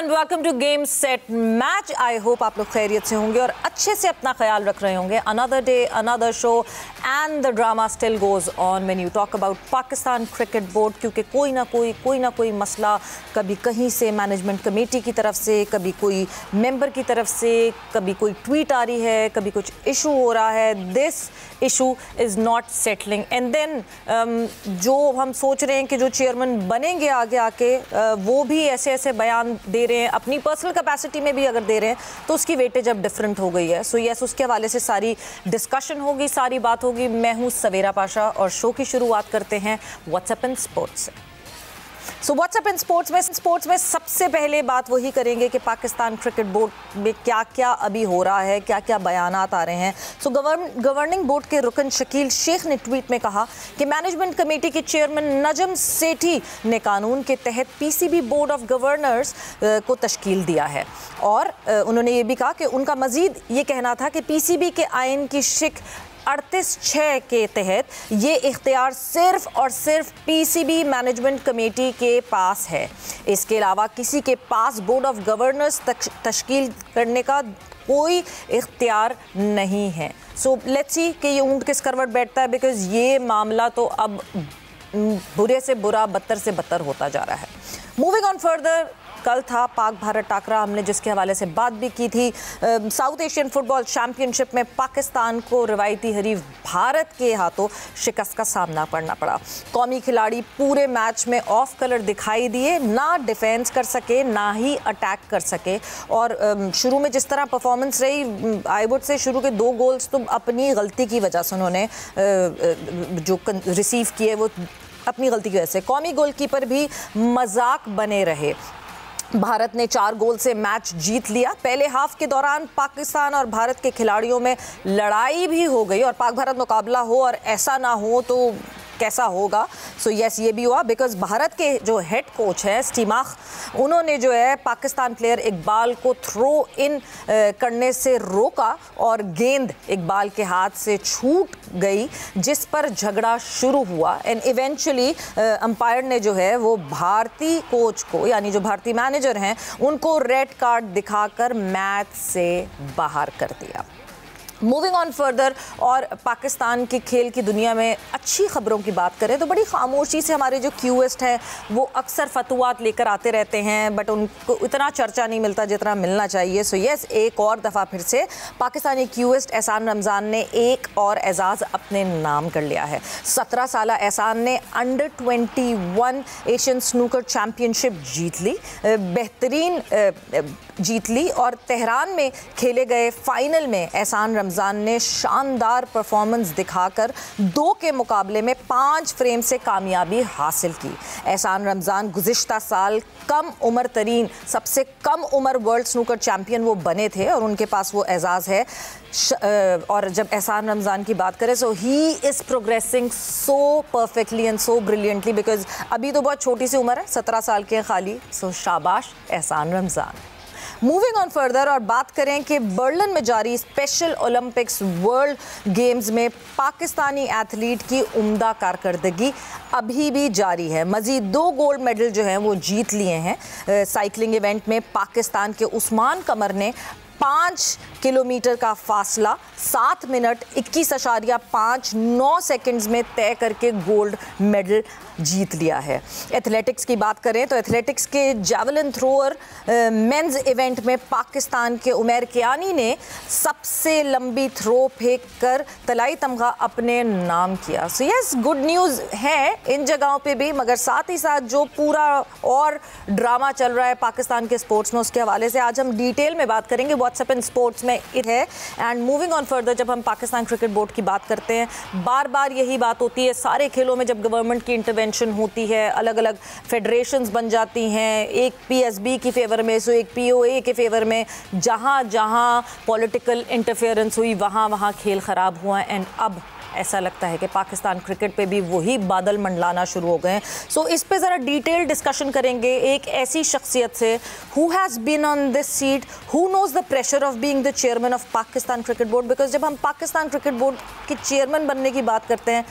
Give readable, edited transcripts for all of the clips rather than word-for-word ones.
And welcome to game set match. I hope आप लोग खैरियत से होंगे और अच्छे से अपना ख्याल रख रहे होंगे। Another day, another show and the drama still goes on when you talk about Pakistan cricket board, क्योंकि कोई ना कोई मसला कभी कहीं से मैनेजमेंट कमेटी की तरफ से, कभी कोई मेंबर की तरफ से, कभी कोई ट्वीट आ रही है, कभी कुछ इशू हो रहा है। This issue is not settling and then जो हम सोच रहे हैं कि जो चेयरमैन बनेंगे आगे आके वो भी ऐसे ऐसे बयान दे रहे हैं, अपनी पर्सनल कैपेसिटी में भी अगर दे रहे हैं तो उसकी वेटेज अब डिफरेंट हो गई है। सो यस, उसके हवाले से सारी डिस्कशन होगी, सारी बात होगी। मैं हूँ सवेरा पाशा और शो की शुरुआत करते हैं व्हाट्सएप इन स्पोर्ट्स से। सो व्हाट्सएप इन स्पोर्ट्स में सबसे पहले बात वही करेंगे कि पाकिस्तान क्रिकेट बोर्ड में क्या क्या अभी हो रहा है, क्या क्या बयानात आ रहे हैं। सो गवर्निंग बोर्ड के रुकन शकील शेख ने ट्वीट में कहा कि मैनेजमेंट कमेटी के चेयरमैन नजम सेठी ने कानून के तहत पीसीबी बोर्ड ऑफ गवर्नर्स को तश्कील दिया है और उन्होंने ये भी कहा कि उनका मजीद ये कहना था कि पीसीबी के आइन की शिक 38(6) के तहत ये इख्तियार सिर्फ और सिर्फ पीसीबी मैनेजमेंट कमेटी के पास है। इसके अलावा किसी के पास बोर्ड ऑफ गवर्नर्स तश्कील करने का कोई इख्तियार नहीं है। सो लेट्स सी कि ये ऊंट किस करवट बैठता है, बिकॉज ये मामला तो अब बुरे से बुरा, बदतर से बदतर होता जा रहा है। मूविंग ऑन फर्दर, कल था पाक भारत टाकरा, हमने जिसके हवाले से बात भी की थी। साउथ एशियन फुटबॉल चैम्पियनशिप में पाकिस्तान को रिवायती हरीफ भारत के हाथों शिकस्त का सामना करना पड़ा। कौमी खिलाड़ी पूरे मैच में ऑफ कलर दिखाई दिए, ना डिफेंस कर सके ना ही अटैक कर सके। और शुरू में जिस तरह परफॉर्मेंस रही, आई वुड से शुरू के 2 गोल्स तो अपनी गलती की वजह से उन्होंने जो रिसीव किए वो अपनी गलती की वजह से। कौमी गोलकीपर भी मजाक बने रहे। भारत ने 4 गोल से मैच जीत लिया। पहले हाफ के दौरान पाकिस्तान और भारत के खिलाड़ियों में लड़ाई भी हो गई और पाक भारत मुकाबला हो और ऐसा ना हो तो कैसा होगा। सो यस, ये भी हुआ बिकॉज भारत के जो हेड कोच हैं स्टीमाख, उन्होंने जो है पाकिस्तान प्लेयर इकबाल को थ्रो इन करने से रोका और गेंद इकबाल के हाथ से छूट गई, जिस पर झगड़ा शुरू हुआ एंड इवेंचुअली अंपायर ने जो है वो भारतीय कोच को, यानी जो भारतीय मैनेजर हैं, उनको रेड कार्ड दिखाकर मैच से बाहर कर दिया। मूविंग ऑन फर्दर, और पाकिस्तान की खेल की दुनिया में अच्छी खबरों की बात करें तो बड़ी खामोशी से हमारे जो क्यूएस्ट हैं वो अक्सर फतवात लेकर आते रहते हैं, बट उनको इतना चर्चा नहीं मिलता जितना मिलना चाहिए। सो यस, एक और दफ़ा फिर से पाकिस्तानी क्यूएस्ट एहसान रमज़ान ने एक और एजाज़ अपने नाम कर लिया है। 17 साला एहसान ने अंडर 21 एशियन स्नूकर चैम्पियनशिप जीत ली, बेहतरीन जीत ली। और तेहरान में खेले गए फाइनल में एहसान रमज़ान ने शानदार परफॉर्मेंस दिखाकर 2 के मुकाबले में 5 फ्रेम से कामयाबी हासिल की। एहसान रमज़ान गुज़िश्ता साल कम उम्र तरीन, सबसे कम उम्र वर्ल्ड स्नूकर चैम्पियन वो बने थे और उनके पास वो एजाज़ है। और जब एहसान रमज़ान की बात करें, so he is progressing so perfectly and so brilliantly, because अभी तो बहुत छोटी सी उम्र है, 17 साल के खाली। सो शाबाश एहसान रमज़ान। मूविंग ऑन फर्दर, और बात करें कि बर्लिन में जारी स्पेशल ओलंपिक्स वर्ल्ड गेम्स में पाकिस्तानी एथलीट की उम्दा कारकर्दगी अभी भी जारी है। मज़ीद 2 गोल्ड मेडल जो हैं वो जीत लिए हैं। साइकिलिंग इवेंट में पाकिस्तान के उस्मान कमर ने 5 किलोमीटर का फासला 7 मिनट 21.59 सेकंड्स में तय करके गोल्ड मेडल जीत लिया है। एथलेटिक्स की बात करें तो एथलेटिक्स के जैवलिन थ्रोअर मेंस इवेंट में पाकिस्तान के उमैर कियानी ने सबसे लंबी थ्रो फेंक कर तलाई तमगा अपने नाम किया। सो यस, गुड न्यूज़ है इन जगहों पे भी, मगर साथ ही साथ जो पूरा और ड्रामा चल रहा है पाकिस्तान के स्पोर्ट्स में, उसके हवाले से आज हम डिटेल में बात करेंगे। व्हाट्सएप इन स्पोर्ट्स में it है। एंड मूविंग ऑन फर्दर, जब हम पाकिस्तान क्रिकेट बोर्ड की बात करते हैं, बार बार यही बात होती है, सारे खेलों में जब गवर्नमेंट की इंटरवेंशन होती है, अलग अलग फेडरेशंस बन जाती हैं, एक पीएसबी की फेवर में, सो एक पीओए के फेवर में, जहाँ जहाँ पॉलिटिकल इंटरफेरेंस हुई वहाँ वहाँ खेल ख़राब हुआ। एंड अब ऐसा लगता है कि पाकिस्तान क्रिकेट पे भी वही बादल मंडलाना शुरू हो गए हैं। सो इस पे ज़रा डिटेल डिस्कशन करेंगे एक ऐसी शख्सियत से who has been on this seat, who knows the pressure of being the chairman of Pakistan cricket board. Because जब हम पाकिस्तान क्रिकेट बोर्ड के चेयरमैन बनने की बात करते हैं,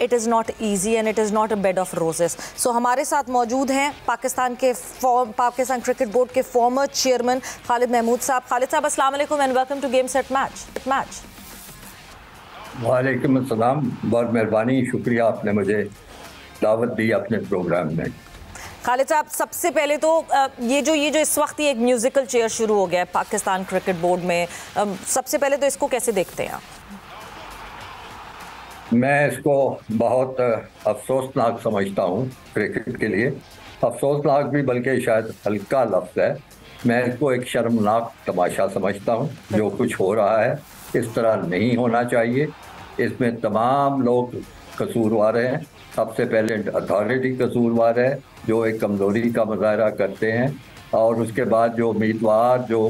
it is not easy and it is not a bed of roses. So हमारे साथ मौजूद हैं पाकिस्तान क्रिकेट बोर्ड के फॉर्मर चेयरमैन खालिद महमूद साहब। खालिद साहब, अस्सलाम वालेकुम and welcome to game set match. वालेकुम अस्सलाम, बहुत मेहरबानी, शुक्रिया आपने मुझे दावत दी अपने प्रोग्राम में। खालिद साहब, सबसे पहले तो ये जो इस वक्त एक म्यूजिकल चेयर शुरू हो गया है पाकिस्तान क्रिकेट बोर्ड में, सबसे पहले तो इसको कैसे देखते हैं आप? मैं इसको बहुत अफसोसनाक समझता हूँ क्रिकेट के लिए। अफसोसनाक भी बल्कि शायद हल्का लफ्ज़ है। मैं इसको एक शर्मनाक तमाशा समझता हूँ। जो कुछ हो रहा है इस तरह नहीं होना चाहिए। इसमें तमाम लोग कसूरवार हैं। सबसे पहले अथॉरिटी कसूरवार है जो एक कमज़ोरी का मुजाहरा करते हैं, और उसके बाद जो उम्मीदवार जो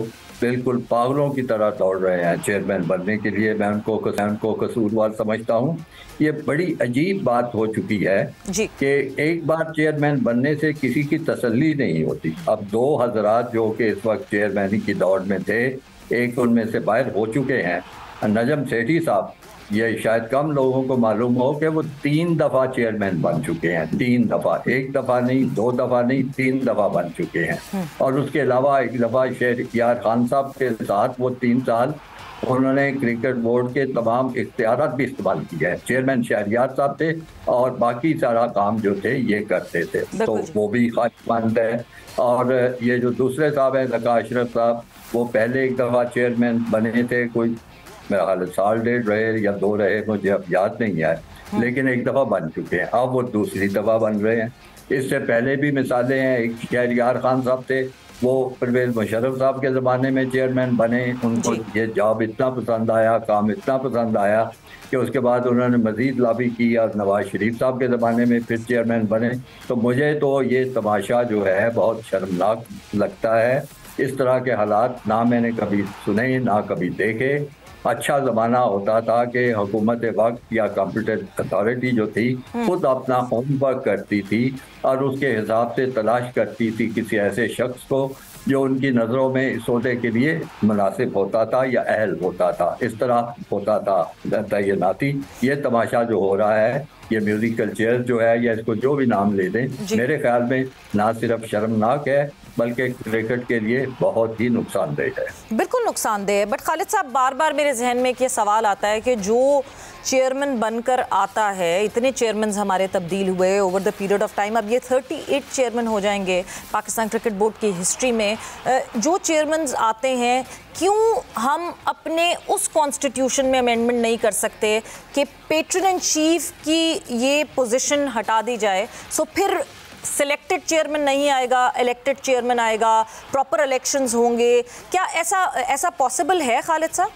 बिल्कुल पागलों की तरह दौड़ रहे हैं चेयरमैन बनने के लिए, मैं उनको कसूरवार समझता हूँ। ये बड़ी अजीब बात हो चुकी है कि एक बार चेयरमैन बनने से किसी की तसल्ली नहीं होती। अब दो हजरात जो कि इस वक्त चेयरमैनी की दौड़ में थे, एक उनमें से बाहर हो चुके हैं, नजम सेठी साहब। ये शायद कम लोगों को मालूम हो कि वो 3 दफ़ा चेयरमैन बन चुके हैं। 3 दफ़ा, 1 दफ़ा नहीं, 2 दफ़ा नहीं, 3 दफ़ा बन चुके हैं। और उसके अलावा 1 दफ़ा शहरयार खान साहब के साथ वो 3 साल उन्होंने क्रिकेट बोर्ड के तमाम इख्तियारात भी इस्तेमाल किए हैं। चेयरमैन शहरयार साहब थे और बाकी सारा काम जो थे ये करते थे, तो वो भी खासमंद है। और ये जो दूसरे साहब हैं ज़का अशरफ साहब, वो पहले 1 दफ़ा चेयरमैन बने थे, कोई मेरा ख्याल साल 1.5 रहे या 2 रहे, मुझे अब याद नहीं है, लेकिन 1 दफ़ा बन चुके हैं। अब वो दूसरी दफ़ा बन रहे हैं। इससे पहले भी मिसालें हैं। एक शहरयार खान साहब थे, वो परवेज मुशर्रफ साहब के ज़माने में चेयरमैन बने। उनको ये जॉब इतना पसंद आया, काम इतना पसंद आया कि उसके बाद उन्होंने मज़ीद लॉबी की और नवाज शरीफ साहब के ज़माने में फिर चेयरमैन बने। तो मुझे तो ये तमाशा जो है बहुत शर्मनाक लगता है। इस तरह के हालात ना मैंने कभी सुने ना कभी देखे। अच्छा ज़माना होता था कि हुकूमत वक्त या कंप्यूटर अथॉरिटी जो थी खुद अपना होमवर्क करती थी और उसके हिसाब से तलाश करती थी किसी ऐसे शख्स को जो उनकी नज़रों में इस ओहदे के लिए मुनासिब होता था या अहल होता था। इस तरह होता था तैनाती। ये तमाशा जो हो रहा है, ये म्यूजिकल चेयर जो है, या इसको जो भी नाम ले दें, मेरे ख्याल में ना सिर्फ शर्मनाक है बल्कि क्रिकेट के लिए बहुत ही नुकसानदेह है। बिल्कुल नुकसानदेह है। बट खालिद साहब, बार बार मेरे जहन में ये सवाल आता है कि जो चेयरमैन बनकर आता है, इतने चेयरमैन हमारे तब्दील हुए over the period of time, अब ये 38 चेयरमैन हो जाएंगे पाकिस्तान क्रिकेट बोर्ड की हिस्ट्री में। जो चेयरमैन आते हैं, क्यों हम अपने उस कॉन्स्टिट्यूशन में अमेंडमेंट नहीं कर सकते कि पेट्रन इन चीफ की ये पोजीशन हटा दी जाए? सो फिर सिलेक्टेड चेयरमैन नहीं आएगा, इलेक्टेड चेयरमैन आएगा, प्रॉपर इलेक्शंस होंगे। क्या ऐसा पॉसिबल है खालिद साहब?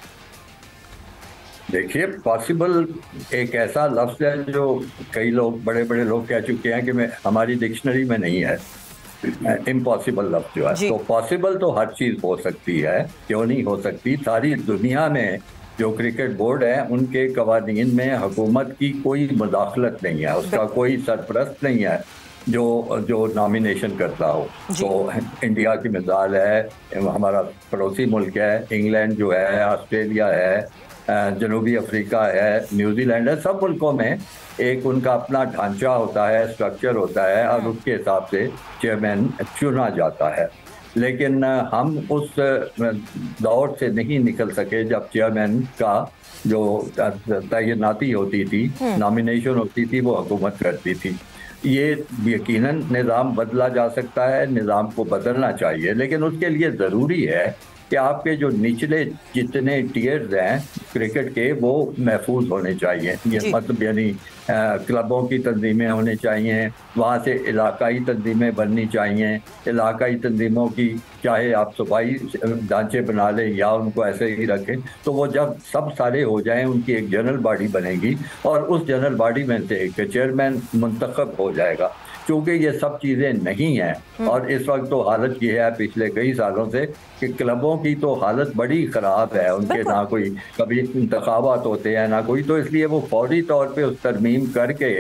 देखिए, पॉसिबल एक ऐसा लफ्ज़ है जो कई लोग, बड़े बड़े लोग कह चुके हैं कि हमारी डिक्शनरी में नहीं है। इम्पॉसिबल लफ्ज़ जो है, तो पॉसिबल तो हर चीज़ हो सकती है, क्यों नहीं हो सकती। सारी दुनिया में जो क्रिकेट बोर्ड है उनके कवानीन में हुकूमत की कोई मुदाखलत नहीं है, उसका कोई सरपरस्त नहीं है जो नॉमिनेशन करता हो। तो इंडिया की मिसाल है, हमारा पड़ोसी मुल्क है, इंग्लैंड जो है, ऑस्ट्रेलिया है, जनूबी अफ्रीका है, न्यूजीलैंड है। सब मुल्कों में एक उनका अपना ढांचा होता है, स्ट्रक्चर होता है, और उसके हिसाब से चेयरमैन चुना जाता है। लेकिन हम उस दौर से नहीं निकल सके जब चेयरमैन का जो तैनाती होती थी, नॉमिनेशन होती थी, वो हुकूमत करती थी। ये यकीनन निज़ाम बदला जा सकता है, निज़ाम को बदलना चाहिए, लेकिन उसके लिए ज़रूरी है कि आपके जो निचले जितने टीयर्स हैं क्रिकेट के, वो महफूज होने चाहिए। ये मतलब यानी क्लबों की तंजीमें होनी चाहिए, वहाँ से इलाकाई तंजीमें बननी चाहिए। इलाकाई तंजीमों की चाहे आप सफाई ढांचे बना लें या उनको ऐसे ही रखें, तो वो जब सब सारे हो जाएं, उनकी एक जनरल बॉडी बनेगी और उस जनरल बॉडी में से एक चेयरमैन मुंतखब हो जाएगा। क्योंकि ये सब चीज़ें नहीं हैं, और इस वक्त तो हालत ये है पिछले कई सालों से कि क्लबों की तो हालत बड़ी ख़राब है। उनके ना कोई कभी इंतखाबात होते हैं ना कोई, तो इसलिए वो फौरी तौर पे उस तरमीम करके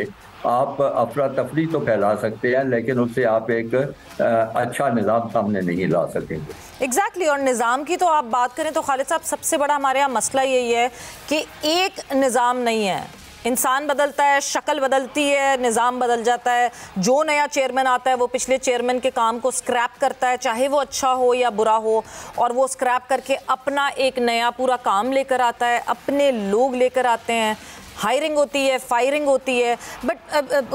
आप अफरा तफरी तो फैला सकते हैं, लेकिन उससे आप एक अच्छा निज़ाम सामने नहीं ला सकेंगे। एग्जैक्टली। और निज़ाम की तो आप बात करें तो खालिद साहब, सबसे बड़ा हमारे यहाँ मसला यही है कि एक निज़ाम नहीं है। इंसान बदलता है, शक्ल बदलती है, निज़ाम बदल जाता है। जो नया चेयरमैन आता है वो पिछले चेयरमैन के काम को स्क्रैप करता है, चाहे वो अच्छा हो या बुरा हो, और वो स्क्रैप करके अपना एक नया पूरा काम लेकर आता है, अपने लोग लेकर आते हैं। हायरिंग होती है, फायरिंग होती है। बट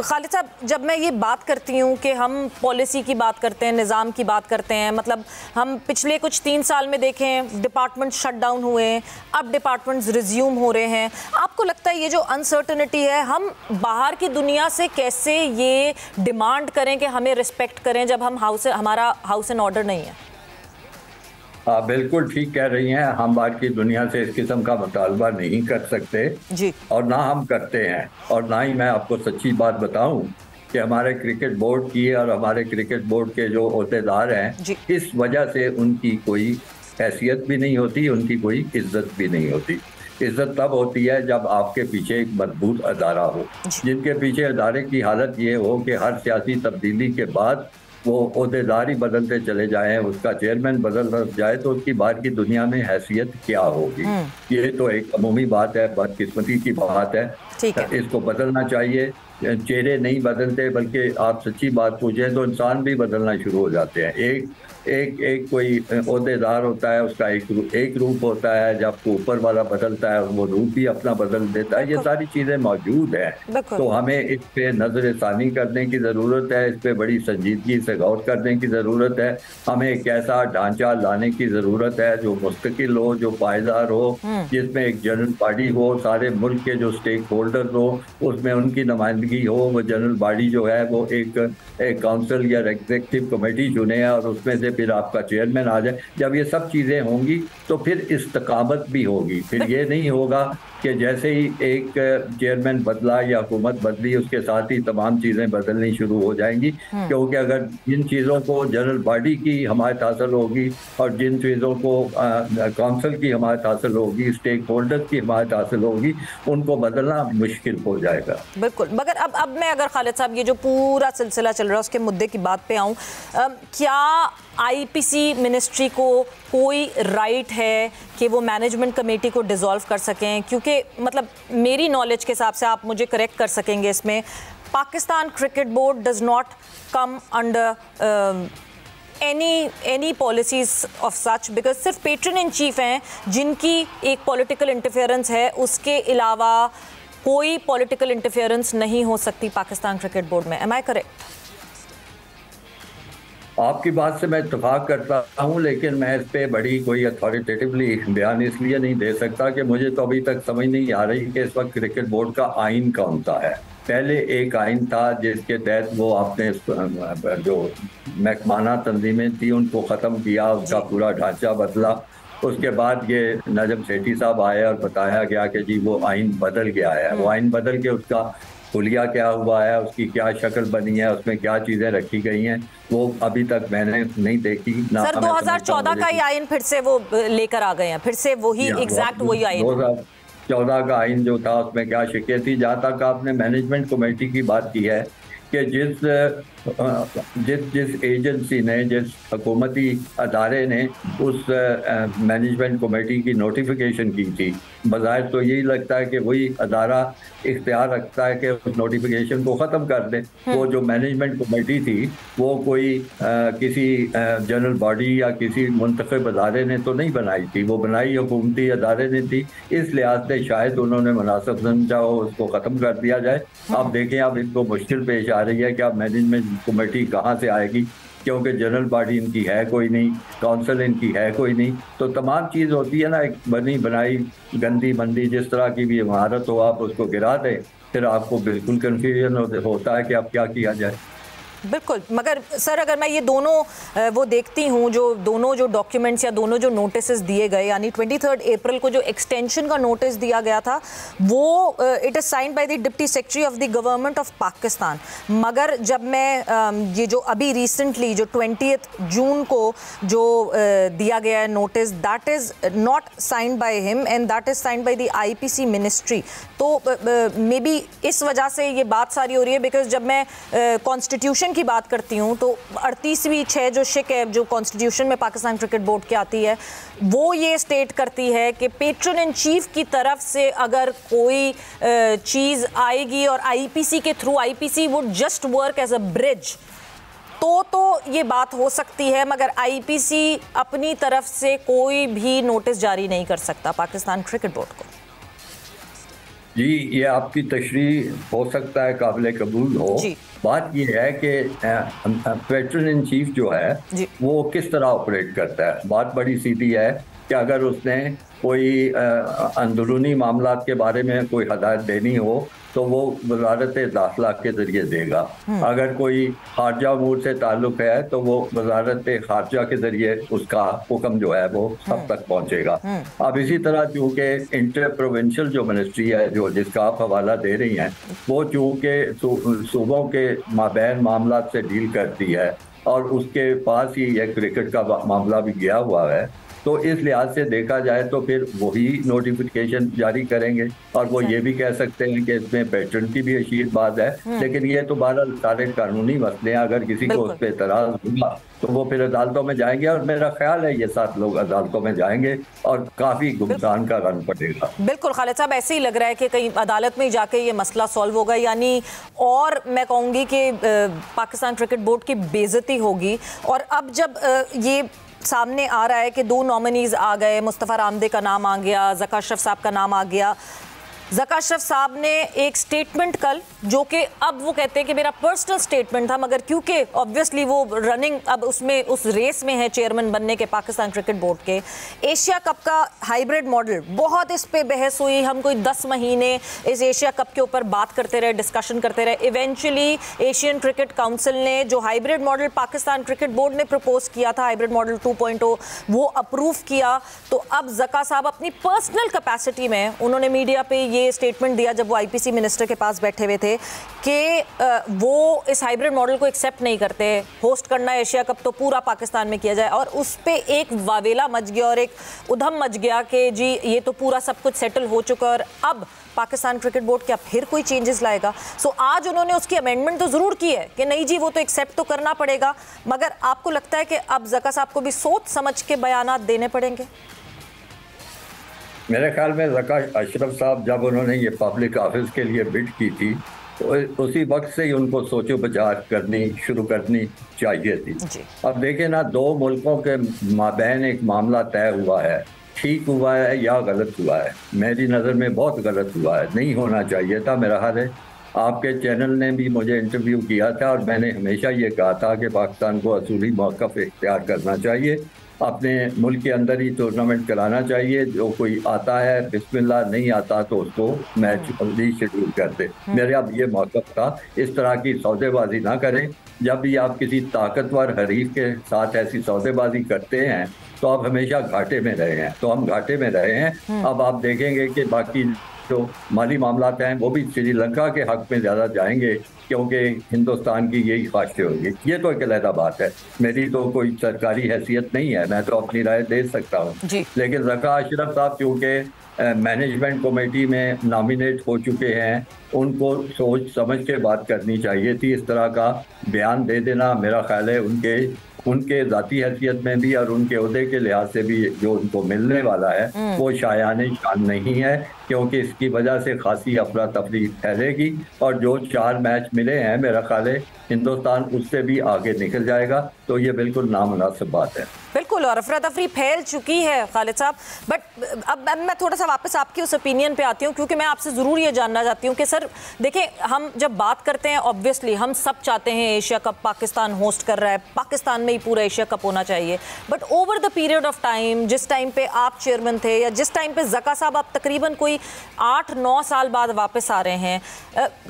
खालिद साहब, जब मैं ये बात करती हूँ कि हम पॉलिसी की बात करते हैं, निज़ाम की बात करते हैं, मतलब हम पिछले कुछ 3 साल में देखें डिपार्टमेंट शट डाउन हुए हैं, अब डिपार्टमेंट्स रिज्यूम हो रहे हैं। आपको लगता है ये जो अनसर्टनिटी है, हम बाहर की दुनिया से कैसे ये डिमांड करें कि हमें रिस्पेक्ट करें जब हम हमारा हाउस एंड ऑर्डर नहीं है? आप बिल्कुल ठीक कह रही हैं। हम बाहर की दुनिया से इस किस्म का मुतालबा नहीं कर सकते जी, और ना हम करते हैं। और ना ही मैं आपको सच्ची बात बताऊं कि हमारे क्रिकेट बोर्ड की और हमारे क्रिकेट बोर्ड के जो ओहदेदार हैं, इस वजह से उनकी कोई हैसियत भी नहीं होती, उनकी कोई इज्जत भी नहीं होती। इज्जत तब होती है जब आपके पीछे एक मजबूत अदारा हो, जिनके पीछे अदारे की हालत ये हो कि हर सियासी तब्दीली के बाद वो ओहदेदार ही बदलते चले जाएं, उसका चेयरमैन बदल जाए तो उसकी बाहर की दुनिया में हैसियत क्या होगी। ये तो एक अमूमी बात है, बदकिस्मती की बात है। इसको बदलना चाहिए। चेहरे नहीं बदलते, बल्कि आप सच्ची बात पूछें तो इंसान भी बदलना शुरू हो जाते हैं। एक कोई ओहदेदार होता है, उसका एक रूप होता है, जब ऊपर वाला बदलता है वो रूप भी अपना बदल देता है। ये सारी चीजें मौजूद हैं, तो हमें इस पे नजर सानी करने की जरूरत है, इस पे बड़ी संजीदगी से गौर करने की जरूरत है। हमें एक ऐसा ढांचा लाने की जरूरत है जो मुस्तकिल हो, जो पायदार हो, जिसमें एक जनरल बॉडी हो, सारे मुल्क के जो स्टेक होल्डर हो उसमें उनकी नुमाइंदगी हो। वो जनरल बॉडी जो है वो एक काउंसिल या एग्जीक्यूटिव कमेटी चुने और उसमें से फिर आपका चेयरमैन आ जाए। जब ये सब चीजें होंगी तो फिर इस्तकामत भी होगी। फिर ये नहीं होगा कि जैसे ही एक चेयरमैन बदला या हुकूमत बदली उसके साथ ही तमाम चीजें बदलनी शुरू हो जाएंगी। क्योंकि अगर जिन चीजों को जनरल बॉडी की हमायत हासिल होगी और जिन चीजों को काउंसिल की हमायत हासिल होगी, स्टेक होल्डर की हमायत हासिल होगी, उनको बदलना मुश्किल हो जाएगा। बिल्कुल। मगर अब मैं अगर खालिद साहब ये जो पूरा सिलसिला चल रहा है उसके मुद्दे की बात पे आऊँ, क्या आईपीसी मिनिस्ट्री को कोई राइट है कि वो मैनेजमेंट कमेटी को डिसॉल्व कर सकें? क्योंकि मतलब मेरी नॉलेज के हिसाब से, आप मुझे करेक्ट कर सकेंगे इसमें, Pakistan cricket board does not come under any policies of such, because सिर्फ पेट्रन इन चीफ हैं जिनकी एक पॉलिटिकल इंटरफेरेंस है, उसके अलावा कोई पॉलिटिकल इंटरफेरेंस नहीं हो सकती पाकिस्तान क्रिकेट बोर्ड में। Am I correct? आपकी बात से मैं इत्तेफाक करता हूं, लेकिन मैं इस पे बड़ी कोई अथॉरिटेटिवली बयान इसलिए नहीं दे सकता कि मुझे तो अभी तक समझ नहीं आ रही कि इस वक्त क्रिकेट बोर्ड का आइन कौन सा है। पहले एक आइन था जिसके तहत वो आपने जो महकमाना तंजीमें थी उनको ख़त्म किया, उसका पूरा ढांचा बदला। उसके बाद ये नजम सेठी साहब आए और बताया गया कि जी वो आइन बदल गया है। वो आइन बदल के उसका हुलिया क्या हुआ है, उसकी क्या शक्ल बनी है, उसमें क्या चीज़ें रखी गई हैं, वो अभी तक मैंने नहीं देखी ना। सर 2014 का ही आइन फिर से वो लेकर आ गए हैं, फिर से वही एग्जैक्ट वही आइन। 2014 का आइन जो था उसमें क्या शिकायत थी। जहाँ तक आपने मैनेजमेंट कमेटी की बात की है कि जिस एजेंसी ने, जिस हुकूमती अदारे ने उस मैनेजमेंट कमेटी की नोटिफिकेशन की थी, बज़ाहिर तो यही लगता है कि वही अदारा इख्तियार रखता है कि उस नोटिफिकेशन को ख़त्म कर दे। वो जो मैनेजमेंट कमेटी थी वो कोई किसी जनरल बॉडी या किसी मुंतखब अदारे ने तो नहीं बनाई थी, वो बनाई हुकूमती अदारे ने थी। इस लिहाज से शायद उन्होंने मुनासिब समझा हो उसको ख़त्म कर दिया जाए। अब देखें, अब इनको मुश्किल पेश आ रही है कि अब मैनेजमेंट कमेटी कहाँ से आएगी, क्योंकि जनरल बॉडी इनकी है कोई नहीं, काउंसिल इनकी है कोई नहीं। तो तमाम चीज़ होती है ना, एक बनी बनाई गंदी मंदी जिस तरह की भी इमारत हो, आप उसको गिरा दें फिर आपको बिल्कुल कन्फ्यूजन होता है कि अब क्या किया जाए। बिल्कुल। मगर सर अगर मैं ये दोनों वो देखती हूँ, जो दोनों जो डॉक्यूमेंट्स या दोनों जो नोटिस दिए गए, यानी 23 अप्रैल को जो एक्सटेंशन का नोटिस दिया गया था वो it is signed by the deputy secretary of the government of Pakistan. मगर जब मैं ये जो अभी रिसेंटली जो 20 जून को जो दिया गया है notice, that is not signed by him and that is signed by the IPC ministry. तो मे बी इस वजह से ये बात सारी हो रही है, बिकॉज जब मैं कॉन्स्टिट्यूशन की बात करती हूँ तो 38वीं 6 जो शिक है, जो कॉन्स्टिट्यूशन में पाकिस्तान क्रिकेट बोर्ड की आती है, वो ये स्टेट करती है कि पेट्रन इन चीफ की तरफ से अगर कोई चीज़ आएगी और आईपीसी के through, IPC would just work as a bridge, तो ये बात हो सकती है, मगर आईपीसी अपनी तरफ से कोई भी नोटिस जारी नहीं कर सकता पाकिस्तान क्रिकेट बोर्ड को। जी, ये आपकी तशरीह हो सकता है काबिल कबूल हो। बात ये है कि पेट्रन इन चीफ जो है वो किस तरह ऑपरेट करता है। बात बड़ी सीधी है कि अगर उसने कोई अंदरूनी मामलात के बारे में कोई हदायत देनी हो तो वो वजारत दाखिला के जरिए देगा। अगर कोई खारजा अमूर से ताल्लुक है तो वो वजारत खारजा के जरिए उसका हुक्म जो है वो सब तक पहुंचेगा। अब इसी तरह चूँकि इंटर प्रोविंशियल जो मिनिस्ट्री है, जो जिसका आप हवाला दे रही हैं, वो चूँकि सूबों के माबैन मामलात से डील करती है और उसके पास ही यह क्रिकेट का मामला भी गया हुआ है, तो इस लिहाज से देखा जाए तो फिर वही नोटिफिकेशन जारी करेंगे और वो ये भी कह सकते हैं कि इसमें पेट्रन की भी अशीर बात है। लेकिन ये तो बहरहाल सारे कानूनी मसले हैं, अगर किसी को उस पर एतराज होगा तो वो फिर अदालतों में जाएंगे और मेरा ख्याल है ये 7 लोग अदालतों में जाएंगे और काफी गुमसान का रन पड़ेगा। बिल्कुल खालिद साहब, ऐसे ही लग रहा है कि कहीं अदालत में जाके ये मसला सॉल्व होगा, यानी और मैं कहूँगी कि पाकिस्तान क्रिकेट बोर्ड की बेइज्जती होगी। और अब जब ये सामने आ रहा है कि 2 नॉमिनीज आ गए, मुस्तफ़ा रामदे का नाम आ गया, ज़का अशरफ साहब का नाम आ गया। ज़का अशरफ साहब ने एक स्टेटमेंट कल, जो कि अब वो कहते हैं कि मेरा पर्सनल स्टेटमेंट था, मगर क्योंकि ऑब्वियसली वो रनिंग अब उसमें उस रेस में है चेयरमैन बनने के पाकिस्तान क्रिकेट बोर्ड के। एशिया कप का हाइब्रिड मॉडल, बहुत इस पे बहस हुई, हम कोई 10 महीने इस एशिया कप के ऊपर बात करते रहे, डिस्कशन करते रहे। इवेंचुअली एशियन क्रिकेट काउंसिल ने जो hybrid model Pakistan cricket board ने प्रपोज किया था, हाइब्रिड मॉडल 2.0, वो अप्रूव किया। तो अब ज़का साहब अपनी पर्सनल कैपेसिटी में उन्होंने मीडिया पे ये स्टेटमेंट दिया जब वो आईपीसी मिनिस्टर के पास बैठे हुए थे कि वो इस हाइब्रिड मॉडल को एक्सेप्ट नहीं करते, होस्ट करना एशिया कप तो पूरा पाकिस्तान में किया जाए। और उस पे एक वावेला मच गया और एक उधम मच गया कि जी ये तो पूरा सब कुछ सेटल हो चुका और अब पाकिस्तान क्रिकेट बोर्ड क्या फिर कोई चेंजेस लाएगा। सो आज उन्होंने उसकी अमेंडमेंट तो ज़रूर की है कि नहीं जी वो तो एक्सेप्ट तो करना पड़ेगा, मगर आपको लगता है कि अब ज़का साहब को भी सोच समझ के बयानात देने पड़ेंगे? मेरे ख्याल में ज़का अशरफ साहब जब उन्होंने ये पब्लिक ऑफिस के लिए बिड की थी तो उसी वक्त से ही उनको सोचो विचार करनी शुरू करनी चाहिए थी। अब देखें ना, 2 मुल्कों के माबैन एक मामला तय हुआ है, ठीक हुआ है या गलत हुआ है? मेरी नज़र में बहुत गलत हुआ है, नहीं होना चाहिए था। मेरा ख्याल है आपके चैनल ने भी मुझे इंटरव्यू किया था और मैंने हमेशा ये कहा था कि पाकिस्तान को असूली मौक़िफ़ इख्तियार करना चाहिए, अपने मुल्क के अंदर ही टूर्नामेंट कराना चाहिए। जो कोई आता है बिस्मिल्लाह, नहीं आता तो उसको मैच जल्दी शेड्यूल कर दे। मेरा अब ये मौक़िफ़ था, इस तरह की सौदेबाजी ना करें। जब भी आप किसी ताकतवर हरीफ के साथ ऐसी सौदेबाजी करते हैं तो आप हमेशा घाटे में रहे हैं, तो हम घाटे में रहे हैं। अब आप देखेंगे कि बाकी जो माली मामलात हैं वो भी श्रीलंका के हक में ज़्यादा जाएंगे क्योंकि हिंदुस्तान की यही ख्वाहिशें होगी। ये तो एक अलग बात है, मेरी तो कोई सरकारी हैसियत नहीं है, मैं तो अपनी राय दे सकता हूँ। लेकिन ज़का अशरफ साहब चूँकि मैनेजमेंट कमेटी में नॉमिनेट हो चुके हैं, उनको सोच समझ के बात करनी चाहिए थी। इस तरह का बयान दे देना मेरा ख्याल है उनके ज़ाती हैसियत में भी और उनके ओहदे के लिहाज से भी जो उनको मिलने वाला है वो शायाने शान नहीं है, क्योंकि इसकी वजह से खासी अफरा तफरी फैलेगी और जो 4 मैच मिले हैं मेरा ख्याल है हिंदुस्तान उससे भी आगे निकल जाएगा। तो ये बिल्कुल नामुनासिब बात है। बिल्कुल, और अफरा तफरी फैल चुकी है खालिद साहब। बट अब मैं थोड़ा सा वापस आपकी उस ओपिनियन पे आती हूँ, क्योंकि मैं आपसे ज़रूर ये जानना चाहती हूँ कि सर देखें, हम जब बात करते हैं ऑब्वियसली हम सब चाहते हैं एशिया कप पाकिस्तान होस्ट कर रहा है, पाकिस्तान में ही पूरा एशिया कप होना चाहिए। But over the period of time, जिस टाइम पे आप चेयरमैन थे या जिस टाइम पे ज़का साहब आप तकरीबन कोई 8-9 साल बाद वापस आ रहे हैं,